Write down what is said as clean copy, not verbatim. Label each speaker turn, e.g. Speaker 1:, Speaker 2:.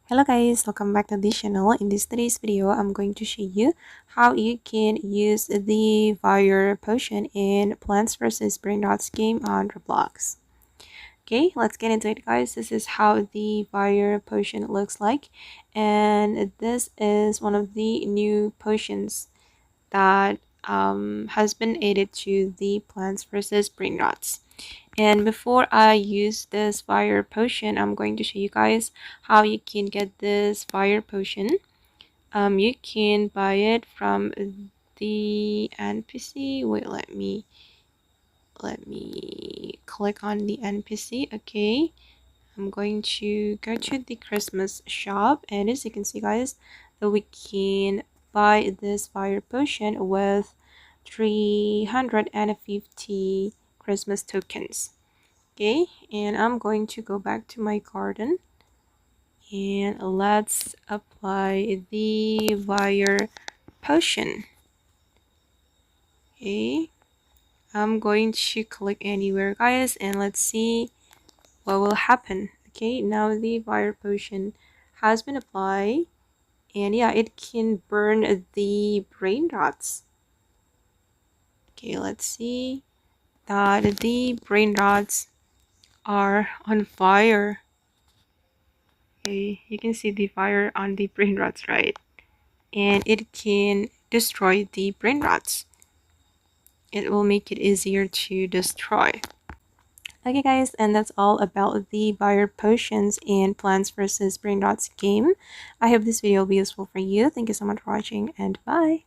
Speaker 1: Hello guys, welcome back to this channel. In today's video, I'm going to show you how you can use the fire potion in Plants vs. Brainrots game on Roblox. Okay, let's get into it guys. This is how the fire potion looks like, and this is one of the new potions that has been added to the Plants vs. Brainrots. And before I use this fire potion, I'm going to show you guys how you can get this fire potion. You can buy it from the NPC. Wait, let me click on the NPC. Okay, I'm going to go to the Christmas shop, and as you can see guys, that we can buy this fire potion with 350 Christmas tokens. Okay, and I'm going to go back to my garden, and let's apply the fire potion. Okay, I'm going to click anywhere guys, and let's see what will happen. Okay, now the fire potion has been applied, and yeah, it can burn the brain rots. Okay, let's see that the brain rots are on fire. Okay, you can see the fire on the brain rots, right? And it can destroy the brain rots. It will make it easier to destroy. Okay guys, and that's all about the fire potions in Plants vs. Brain Rots game. I hope this video will be useful for you. Thank you so much for watching, and bye!